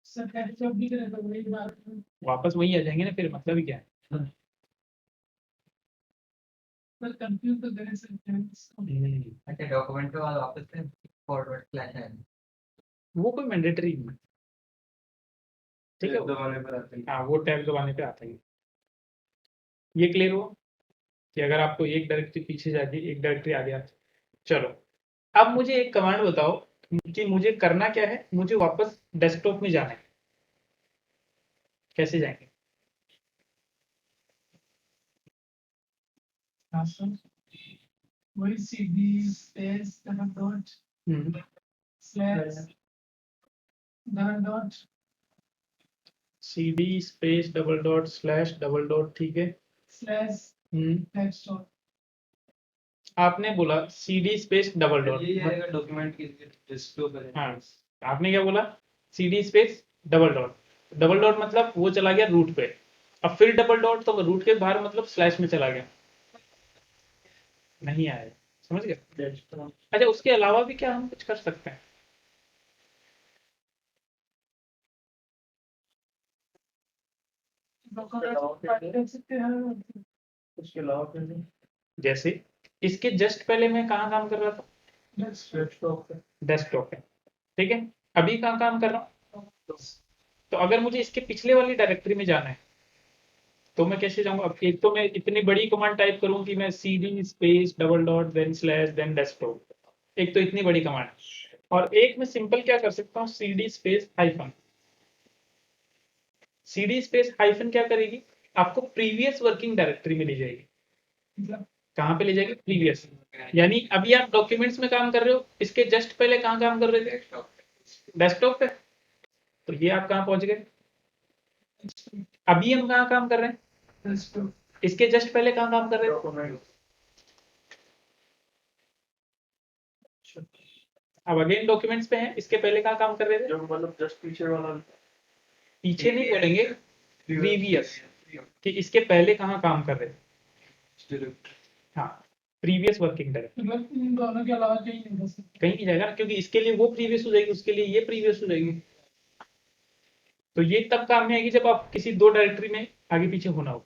[SPEAKER 3] सर कैचअप भी करें तो वही बात है।
[SPEAKER 1] वापस वही आ जाएंगे ना, फिर मतलब ही क्या है?
[SPEAKER 3] सर कंफ्यूज तो कर सकते हैं।
[SPEAKER 2] अच्छा डॉक्यूमेंट के बाद वापस से फॉरवर्ड स्लैश है।
[SPEAKER 1] वो कोई मैंडेटरी नहीं है। ठीक है,
[SPEAKER 3] दबाने पर आते हैं।
[SPEAKER 1] हाँ वो टैब दबाने पे आता है। ये क्लियर हो कि अगर आपको एक डायरेक्टरी पीछे जाती है, एक डायरेक्टरी आगे आती है। चलो अब मुझे एक कमांड बताओ कि मुझे करना क्या है, मुझे वापस डेस्कटॉप में जाना है, कैसे जाएंगे?
[SPEAKER 3] हाँ सर, वही CD space double dot slash double dot
[SPEAKER 1] CD space double dot slash double dot, ठीक है।
[SPEAKER 3] Slash desktop.
[SPEAKER 1] आपने बोला CD स्पेस डबल डॉट,
[SPEAKER 3] ये आएगा डॉक्यूमेंट की डेस्कटॉप है।
[SPEAKER 1] हाँ आपने क्या बोला? CD space double dot, double dot मतलब वो चला गया रूट पे, अब फिर डबल डॉट तो रूट के बाहर मतलब स्लैश में चला गया, नहीं आया, समझ गए? अच्छा उसके अलावा भी क्या हम कुछ कर सकते हैं?
[SPEAKER 3] उसके अलावा फिर
[SPEAKER 1] जैसे इसके जस्ट पहले मैं कहाँ काम कर रहा था?
[SPEAKER 3] डेस्कटॉप है।
[SPEAKER 1] डेस्कटॉप है, ठीक है। अभी कहाँ काम कर रहा हूँ? तो अगर मुझे इसके पिछले वाली डायरेक्टरी में जाना है तो मैं कैसे जाऊंगा? अब एक तो मैं इतनी बड़ी कमांड टाइप करूं कि मैं CD space double dot then slash then desktop, एक तो इतनी बड़ी कमांड, और एक मैं सिंपल क्या कर सकता हूँ, CD space hyphen. CD space hyphen क्या करेगी? आपको प्रीवियस वर्किंग डायरेक्टरी में ले जाएगी। कहाँ पे ले जाएगी? प्रीवियस। यानी अभी आप डॉक्यूमेंट्स में काम कर रहे हो, इसके जस्ट पहले कहाँ काम कर रहे थे? डेस्कटॉप पे। तो ये आप कहाँ पहुंच गए? अभी हम कहाँ काम कर रहे हैं? इसके जस्ट पहले कहाँ काम कर रहे थे? अब अगेन डॉक्यूमेंट्स पे हैं, इसके पहले कहाँ काम कर रहे थे?
[SPEAKER 3] जो मतलब जस्ट पीछे वाला
[SPEAKER 1] पीछे नहीं बोलेंगे, प्रीवियस, कि इसके पहले कहाँ काम कर रहे थे। हाँ, प्रीवियस वर्किंग डायरेक्टरी।
[SPEAKER 3] मतलब इन दोनों के अलावा कहीं नहीं बस
[SPEAKER 1] कहीं नहीं जाएगा ना, क्योंकि इसके लिए वो प्रीवियस हो जाएगी, उसके लिए ये प्रीवियस हो जाएगी। तो ये तब काम में आएगी जब आप किसी दो डायरेक्टरी में आगे पीछे होना हो।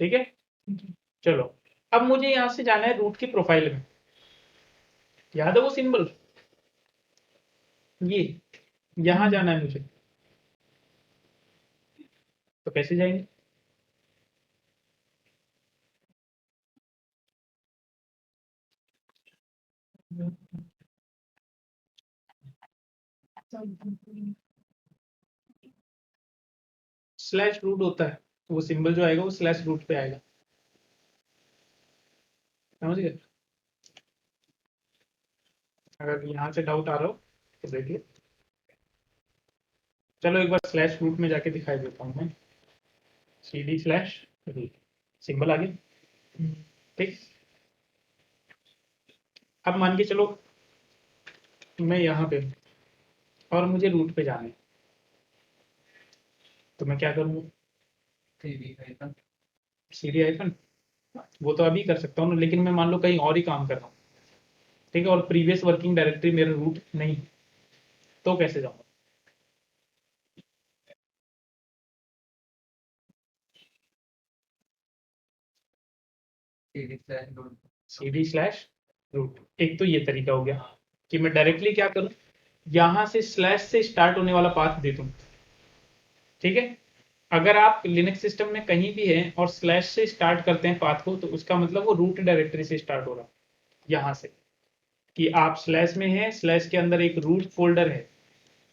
[SPEAKER 1] ठीक है, चलो अब मुझे यहां से जाना है रूट की प्रोफाइल में। याद है वो सिंबल, ये यहां जाना है मुझे, तो कैसे जाएंगे। स्लैश रूट होता है, तो वो सिंबल जो आएगा वो स्लैश रूट पे आएगा, समझ गए। अगर यहाँ से डाउट आ रहा हो तो देखिए, चलो एक बार स्लैश रूट में जाके दिखाई देता हूँ मैं। CD स्लैश रूट, सिंबल आ गया। ठीक, अब मान के चलो मैं यहाँ पे हूँ और मुझे रूट पे जाना है, तो मैं क्या करूँगा, CD हाइफन, वो तो अभी कर सकता हूँ ना, लेकिन मैं मान लो कहीं और ही काम कर रहा हूँ, ठीक है, और प्रीवियस वर्किंग डायरेक्टरी मेरा रूट नहीं, तो कैसे जाऊँगा। CD स्लैश रूट, एक तो ये तरीका हो गया कि मैं डायरेक्टली क्या करूँ, यहाँ से स्लैश से स्टार्ट होने वाला पाथ दे दूँ। ठीक है, अगर आप लिनक्स सिस्टम में कहीं भी हैं और स्लैश से स्टार्ट करते हैं पाथ को, तो उसका मतलब वो रूट डायरेक्टरी से स्टार्ट हो रहा है, यहाँ से कि आप स्लैश में हैं, स्लैश के अंदर एक रूट फोल्डर है,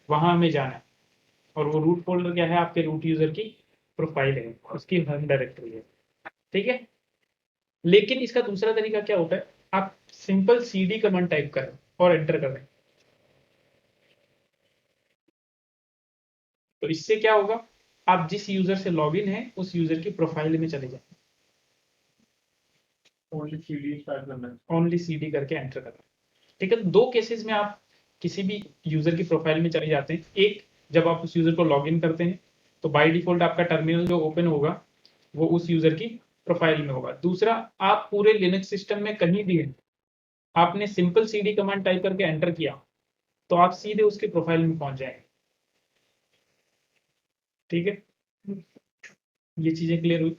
[SPEAKER 1] वहां हमें जाना है, और वो रूट फोल्डर क्या है, आपके रूट यूजर की प्रोफाइल है, उसकी होम डायरेक्टरी है। ठीक है, लेकिन इसका दूसरा तरीका क्या होता है, आप सिंपल CD कमांड टाइप करें और एंटर करें, तो इससे क्या होगा, आप जिस यूजर से लॉगिन है उस यूजर की प्रोफाइल में चले जाए, ओनली CD करके एंटर करना। ठीक है, दो केसेस में आप किसी भी यूजर की प्रोफाइल में चले जाते हैं। एक, जब आप उस यूजर को लॉगिन करते हैं तो बाय डिफॉल्ट आपका टर्मिनल जो ओपन होगा वो उस यूजर की प्रोफाइल में होगा। दूसरा, आप पूरे लिनक्स सिस्टम में कहीं भी हैं, आपने सिंपल CD कमांड टाइप करके एंटर किया तो आप सीधे उसके प्रोफाइल में पहुंच जाएंगे। ठीक है, ये चीजें क्लियर हुई।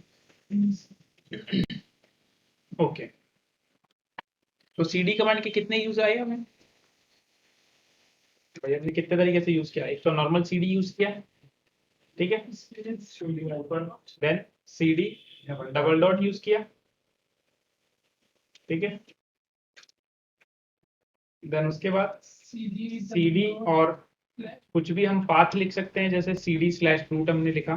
[SPEAKER 1] ओके, तो CD कमांड के कितने यूज आए हमें, भैया हमने कितने तरीके से यूज किया। एक तो नॉर्मल CD यूज किया, ठीक है, then CD double dot use किया, ठीक है, देन उसके बाद CD और कुछ भी हम पाथ लिख सकते हैं, जैसे CD स्लैश रूट हमने लिखा,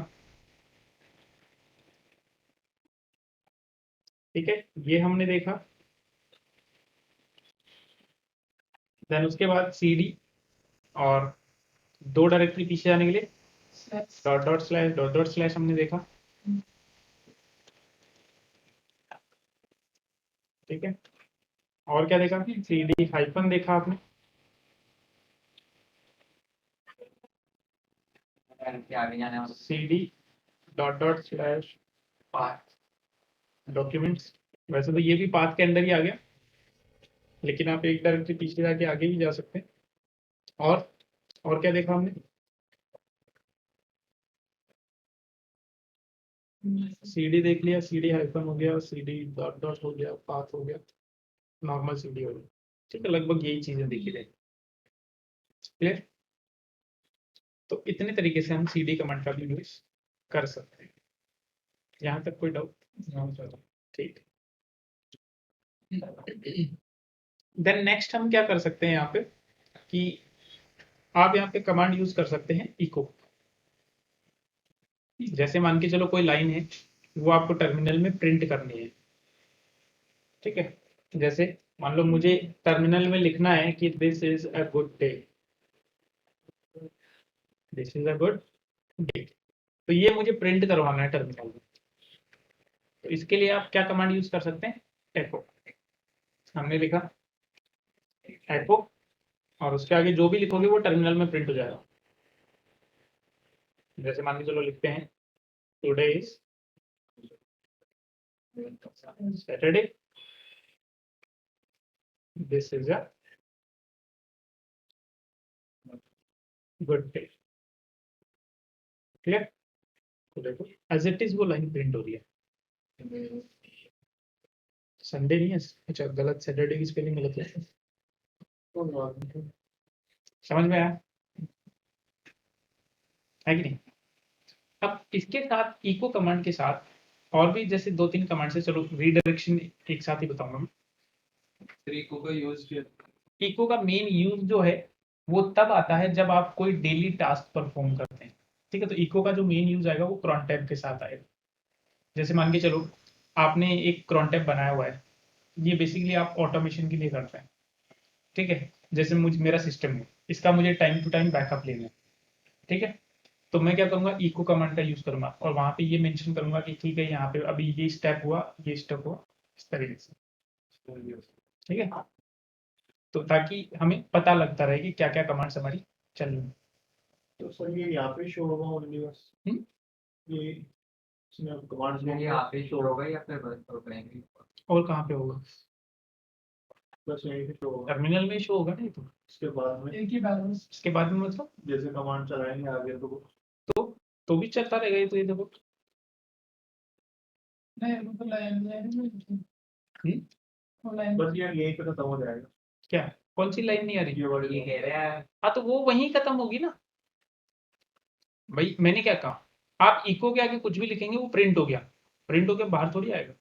[SPEAKER 1] ठीक है, ये हमने देखा। देन उसके बाद CD और दो डायरेक्टरी पीछे जाने के लिए डॉट डॉट स्लैश हमने देखा, ठीक है, और क्या देखा, CD हाइफन देखा आपने,
[SPEAKER 2] आगे जाने वाला
[SPEAKER 1] CD dot dot slash documents, वैसे तो ये भी पाथ के अंदर ही आ गया, लेकिन आप एक डायरेक्टरी पीछे जाके आगे भी जा सकते हैं। और क्या देखा हमने, CD देख लिया, CD हाइफन हो गया, CD डॉट डॉट हो गया, पाथ हो गया, नॉर्मल CD हो गया। ठीक है, लगभग यही चीजें देखी जाए, क्लियर। तो इतने तरीके से हम CD कमांड का भी यूज कर सकते हैं। यहाँ तक कोई डाउट, ठीक। देन नेक्स्ट हम क्या कर सकते हैं यहाँ पे, कि आप यहाँ पे कमांड यूज कर सकते हैं इको। जैसे मान के चलो कोई लाइन है, वो आपको टर्मिनल में प्रिंट करनी है, ठीक है, जैसे मान लो मुझे टर्मिनल में लिखना है कि this is a good day, this is a good day, तो ये मुझे प्रिंट करवाना है टर्मिनल में। तो इसके लिए आप क्या कमांड यूज कर सकते हैं, एको। हमने लिखा एको, और उसके आगे जो भी लिखोगे वो टर्मिनल में प्रिंट हो जाएगा। जैसे मान के चलो लिखते हैं today is Saturday, this is a good day. Clear? तो देखो एज इट इज वो लाइन प्रिंट हो रही है। संडे नहीं है, अच्छा गलत, सैटरडे की स्पेलिंग गलत है। समझ में आया है कि नहीं? अब इसके साथ इको कमांड के साथ और भी जैसे 2-3 कमांड से, चलो रीडायरेक्शन एक साथ ही बताऊंगा मैं।
[SPEAKER 2] इको का यूज किया।
[SPEAKER 1] इको का मेन यूज जो है वो तब आता है जब आप कोई डेली टास्क परफॉर्म करते हैं। ठीक है, तो इको का जो मेन यूज आएगा वो cron टैब के साथ आएगा। जैसे मान के चलो आपने एक cron टैब बनाया हुआ है, ये बेसिकली आप ऑटोमेशन के लिए करते हैं। ठीक है, जैसे मुझे मेरा सिस्टम है, इसका मुझे टाइम टू टाइम बैकअप लेना है। ठीक है, तो मैं क्या करूंगा, इको कमांड का यूज करूंगा और वहां पे ये मेंशन करूंगा कि ठीक है यहाँ पे अभी ये स्टेप हुआ, ये स्टेप हुआ, इस तरीके से। ठीक है, तो ताकि हमें पता लगता रहे कि क्या क्या कमांड्स हमारी चल रही है।
[SPEAKER 4] तो सर ये यहाँ पे शो होगा ओनली बस
[SPEAKER 1] हम्म?
[SPEAKER 4] ये इसमें कमांड्स
[SPEAKER 2] ये आप ही शो होगा या फिर बस हो जाएंगे?
[SPEAKER 1] और कहाँ पे होगा?
[SPEAKER 4] बस यहीं पे शो होगा।
[SPEAKER 1] टर्मिनल में शो होगा नहीं तो
[SPEAKER 4] इसके बाद में
[SPEAKER 3] एक ही बैलेंस।
[SPEAKER 1] इसके बाद में मतलब
[SPEAKER 4] जैसे कमांड चलाएंगे आगे
[SPEAKER 1] तो भी चलता रहेगा ये, तो ये देखो।
[SPEAKER 3] नहीं वो तो लाइन में वो लाइन
[SPEAKER 4] बस ये यहीं पे खत्म हो जाएगा।
[SPEAKER 1] क्या कौन सी लाइन नहीं आ रही?
[SPEAKER 4] ये वाली
[SPEAKER 2] ये कह रहे हैं
[SPEAKER 1] हाँ तो वो वहीं खत्म होगी ना भाई। मैंने क्या कहा, आप इको के आगे कुछ भी लिखेंगे वो प्रिंट हो गया, प्रिंट होके बाहर थोड़ी आएगा।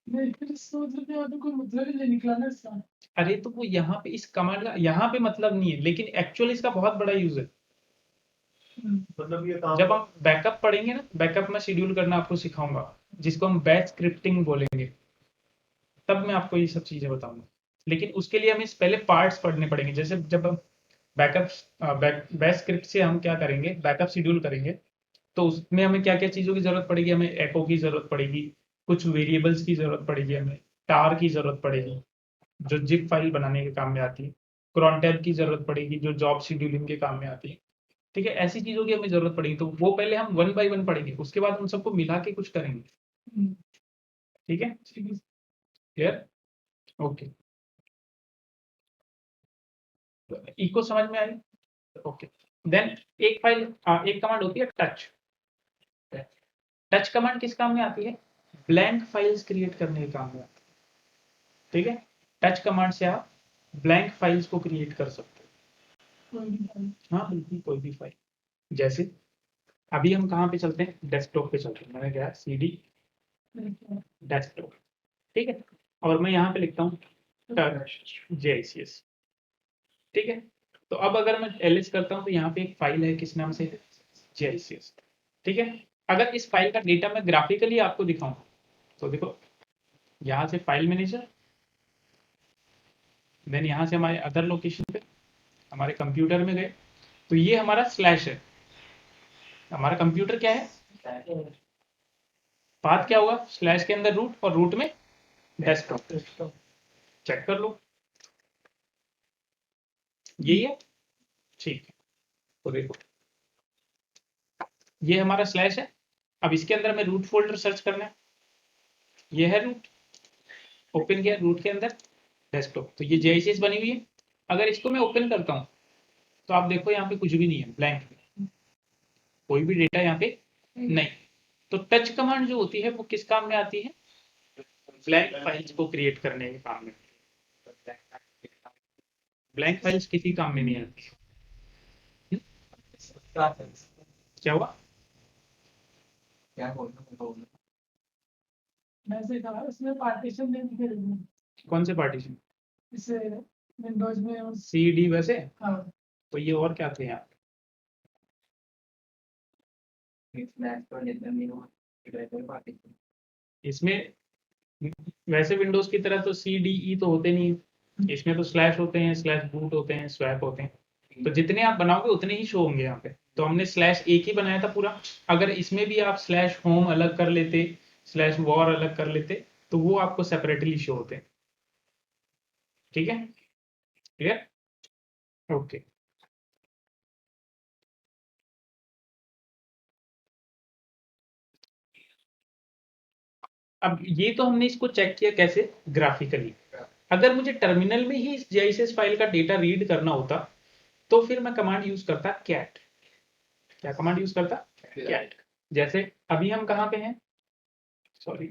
[SPEAKER 3] नहीं, फिर इसका मतलब यहाँ पे कोई मतलब ही नहीं निकला ना इसका।
[SPEAKER 1] अरे तो वो यहाँ पे इस कमांड का यहाँ पे मतलब नहीं है, लेकिन एक्चुअल इसका बहुत बड़ा यूज है।
[SPEAKER 4] मतलब ये काम
[SPEAKER 1] जब हम बैकअप पढ़ेंगे ना, बैकअप में शेड्यूल करना आपको सिखाऊंगा, जिसको हम बैच स्क्रिप्टिंग बोलेंगे, तब मैं आपको ये सब चीजें बताऊंगा। लेकिन उसके लिए हमें पहले पार्ट्स पढ़ने पड़ेंगे। जैसे जब हम बैच स्क्रिप्ट से हम क्या करेंगे, बैकअप शेड्यूल करेंगे, तो उसमें हमें क्या क्या चीज़ों की जरूरत पड़ेगी, हमें एको की जरूरत पड़ेगी, कुछ वेरिएबल्स की जरूरत पड़ेगी, हमें टार की जरूरत पड़ेगी जो जिप फाइल बनाने के काम में आती है, cron टैब की जरूरत पड़ेगी जो जॉब शेड्यूलिंग के काम में आती है। ठीक है, ऐसी चीजों की हमें जरूरत पड़ेगी, तो वो पहले हम 1 बाय 1 पढ़ेंगे, उसके बाद उन सबको मिला के कुछ करेंगे। ठीक है, क्लियर? ओके, इको समझ में आई? ओके, देन एक फाइल, एक कमांड होती है टच। टच कमांड किस काम में आती है? ब्लैंक फाइल्स क्रिएट करने के काम में आती है। ठीक है, टच कमांड से आप ब्लैंक फाइल्स को क्रिएट कर सकते हो। हाँ बिल्कुल, कोई भी फाइल। जैसे अभी हम कहाँ पे चलते हैं, डेस्कटॉप पे चलते हैं। मैंने क्या CD डेस्कटॉप। ठीक है, और मैं यहाँ पे लिखता हूँ JICS। ठीक है, तो अब अगर मैं LS करता हूँ तो यहाँ पे एक फाइल है, किस नाम से? JICS। ठीक है, अगर इस फाइल का डेटा मैं ग्राफिकली आपको दिखाऊं तो देखो, यहाँ से फाइल मैनेजर, देन यहाँ से हमारे अदर लोकेशन पे हमारे कंप्यूटर में गए, तो ये हमारा स्लैश है। हमारा कंप्यूटर क्या है, पाथ क्या होगा, स्लैश के अंदर रूट और रूट में डेस्कटॉप। चेक कर लो, यही है। ठीक है, तो देखो ये हमारा स्लैश है। अब इसके अंदर हमें रूट फोल्डर सर्च करना है, ये है रूट, ओपन किया रूट के अंदर डेस्कटॉप, तो ये JICS बनी हुई है। अगर इसको मैं ओपन करता हूँ तो आप देखो यहाँ पे कुछ भी नहीं है, ब्लैंक, कोई भी डेटा यहाँ पे नहीं। तो टच कमांड जो होती है वो किस काम में आती है? ब्लैंक फाइल्स को क्रिएट करने के काम में। ब्लैंक फाइल्स किसी काम में नहीं आती। क्या हुआ?
[SPEAKER 2] क्या बोलना
[SPEAKER 3] मैं से कहा उसमें पार्टीशन नहीं दिखे
[SPEAKER 1] कौन से पार्टीशन?
[SPEAKER 3] इसे विंडोज में
[SPEAKER 1] CD वैसे?
[SPEAKER 3] हाँ
[SPEAKER 1] तो ये और क्या थे यहाँ? इसमें वैसे विंडोज की तरह तो CDE तो होते नहीं है। इसमें तो स्लैश होते हैं, स्लैश बूट होते हैं, स्वैप होते हैं। तो जितने आप बनाओगे उतने ही शो होंगे यहाँ पे। तो हमने स्लैश एक ही बनाया था पूरा। अगर इसमें भी आप स्लैश होम अलग कर लेते, स्लैश वॉर अलग कर लेते, तो वो आपको सेपरेटली शो होते हैं। ठीक है, क्लियर? ओके। अब ये तो हमने इसको चेक किया कैसे, ग्राफिकली। अगर मुझे टर्मिनल में ही इस जीआईएसएस फाइल का डेटा रीड करना होता तो फिर मैं कमांड यूज करता कैट। क्या कमांड यूज करता? कैट। जैसे अभी हम कहाँ पे हैं, सॉरी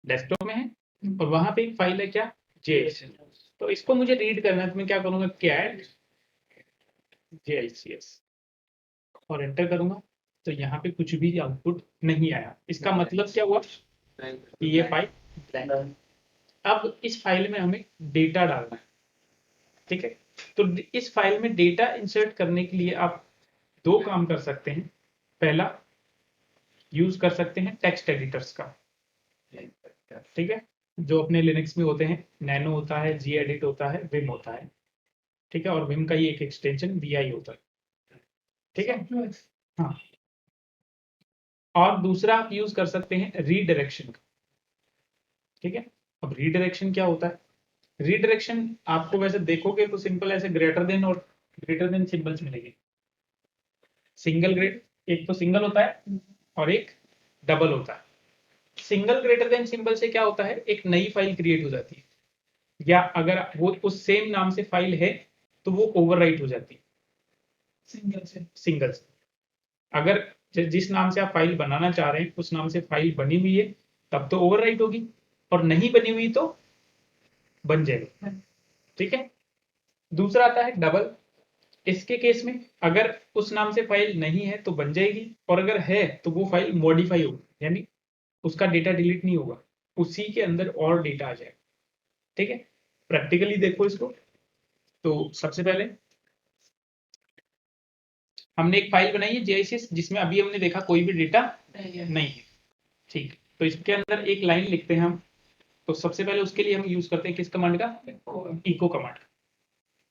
[SPEAKER 1] डेस्कटॉप में है, और वहां पे एक फाइल है क्या, जेएसएस। तो इसको मुझे रीड करना है तो मैं क्या करूंगा, कैट जेएसएस और एंटर करूंगा। तो यहाँ पे कुछ भी आउटपुट नहीं आया। इसका मतलब क्या हुआ कि ये फाइल ब्लैंक। अब इस फाइल में हमें डेटा डालना है, ठीक है। तो इस फाइल में डेटा इंसर्ट करने के लिए आप दो काम कर सकते हैं। पहला, यूज कर सकते हैं टेक्स्ट एडिटर्स का, ठीक है, जो अपने लिनक्स में होते हैं। नैनो होता है, जी एडिट होता है, विम होता है, ठीक है। और विम का ही एक एक्सटेंशन वी होता है, ठीक है। हाँ, और दूसरा आप यूज कर सकते हैं रीडायरेक्शन का, ठीक है। अब रीडायरेक्शन क्या होता है? रीडायरेक्शन आपको वैसे देखोगे तो सिंपल ऐसे ग्रेटर देन और ग्रेटर देन सिंबल्स मिलेंगे। सिंगल ग्रेट, एक तो सिंगल होता है और एक डबल होता है। सिंगल ग्रेटर देन सिंबल से क्या होता है, एक नई फाइल क्रिएट हो जाती है, या अगर वो उस सेम नाम से फाइल है तो वो ओवरराइट हो जाती है सिंगल से। अगर जिस नाम से आप फाइल बनाना चाह रहे हैं उस नाम से फाइल बनी हुई है तब तो ओवरराइट होगी, और नहीं बनी हुई तो बन जाएगी, ठीक है। दूसरा आता है डबल। इसके केस में अगर उस नाम से फाइल नहीं है तो बन जाएगी, और अगर है तो वो फाइल मॉडिफाई होगी, यानी उसका डेटा डिलीट नहीं होगा, उसी के अंदर और डेटा आ जाएगा, ठीक है। प्रैक्टिकली देखो इसको। तो सबसे पहले हमने एक फाइल बनाई है जेएसएस जिसमें अभी हमने देखा कोई भी डेटा नहीं है, ठीक। तो इसके अंदर एक लाइन लिखते हैं हम। तो सबसे पहले उसके लिए हम यूज करते हैं किस कमांड का, इको कमांड,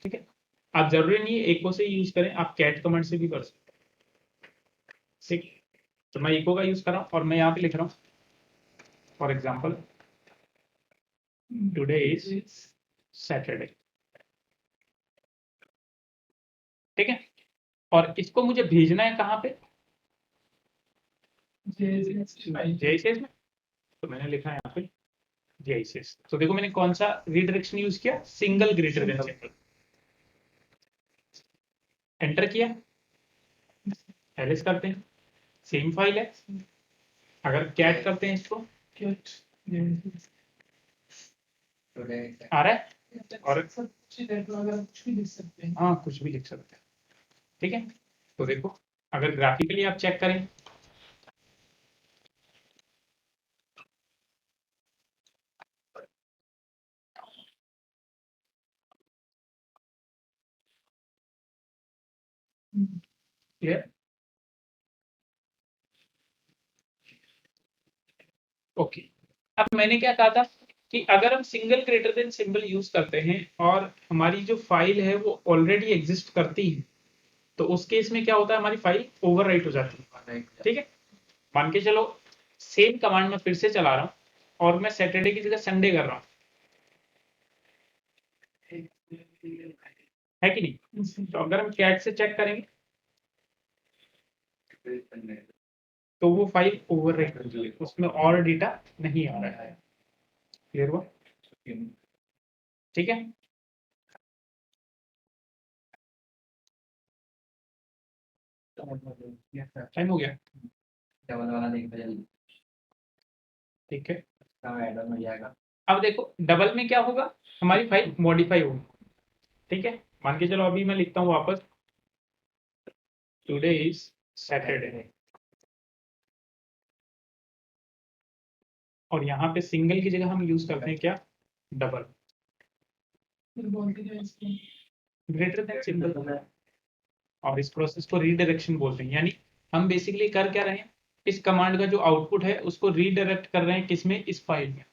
[SPEAKER 1] ठीक है। आप जरूरी नहीं है इको से यूज करें, आप कैट कमांड से भी कर सकते हैं, ठीक। तो मैं इको का यूज कर रहा हूं और मैं यहाँ पे लिख रहा हूँ for example today is Saturday, ठीक है। और इसको मुझे भेजना है कहाँ पे, जेएसएस में। तो मैंने लिखा है यहाँ पे जेएसएस। तो देखो मैंने कौन सा रीडायरेक्शन यूज किया, single greater than symbol. Enter किया, एलएस करते हैं, सेम फाइल है। अगर कैट करते हैं इसको, आ रहा है, और
[SPEAKER 3] कुछ भी लिख सकते हैं।
[SPEAKER 1] हाँ कुछ भी लिख सकते हैं, ठीक है। तो देखो अगर ग्राफिकली आप चेक करें, क्लियर, ओके। अब मैंने क्या कहा था कि अगर हम single greater than symbol use करते हैं और हमारी जो फाइल है वो ऑलरेडी एग्जिस्ट करती है तो उस केस में क्या होता है, हमारी फाइल ओवरराइट हो जाती है, ठीक है। मान के चलो सेम कमांड में फिर से चला रहा हूँ और मैं सैटरडे की जगह संडे कर रहा हूँ, है कि नहीं। तो अगर हम कैट से चेक करेंगे तो वो फाइल ओवरराइट हो जाएगी, उसमें और डेटा नहीं आ रहा है। क्लियर हुआ, ठीक है। टाइम हो गया,
[SPEAKER 2] डबल वाला देखो जल्दी,
[SPEAKER 1] ठीक है।
[SPEAKER 2] इसका ऐड ऑन हो जाएगा।
[SPEAKER 1] अब देखो डबल में क्या होगा, हमारी फाइल मॉडिफाई होगी, ठीक है। मान के चलो अभी मैं लिखता हूँ वापस टुडे इज सैटरडे, और यहाँ पे सिंगल की जगह हम यूज करते हैं क्या, डबल, ग्रेटर देन सिंबल। और इस प्रोसेस को रीडायरेक्शन बोलते हैं, यानी हम बेसिकली कर क्या रहे हैं, इस कमांड का जो आउटपुट है उसको रीडायरेक्ट कर रहे हैं किसमें, इस फाइल में,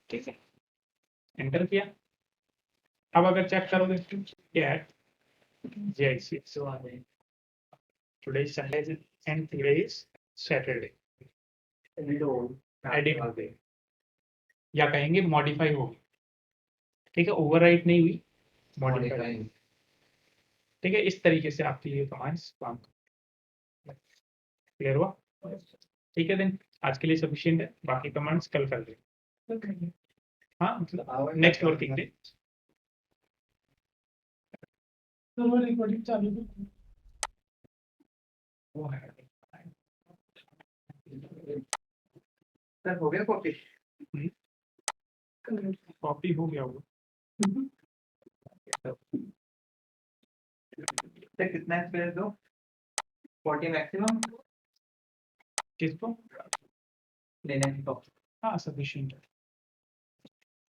[SPEAKER 1] ठीक है। एंटर किया। अब अगर चेक करोगे कैट जेएसएस today is Sunday and today is Saturday, edit हो गई, या कहेंगे मॉडिफाई हो गई, ठीक है। ओवरराइट नहीं हुई, मॉडिफाई, ठीक है। इस तरीके से आपके लिए कमांड्स काम, क्लियर हुआ। ठीक है देन आज के लिए सफिशिएंट है, बाकी कमांड्स कल कर लेंगे।
[SPEAKER 3] तो करेंगे।
[SPEAKER 1] हाँ मतलब नेक्स्ट वर्किंग डे।
[SPEAKER 3] तो वो रिकॉर्डिंग चालू करो।
[SPEAKER 1] वो है
[SPEAKER 2] सर हो गया कॉपी?
[SPEAKER 1] कॉपी हो गया होगा।
[SPEAKER 2] सर कितना स्पेस दो? 40 मैक्सिमम
[SPEAKER 1] किसको?
[SPEAKER 2] लेने को।
[SPEAKER 1] हाँ सफिशिएंट है।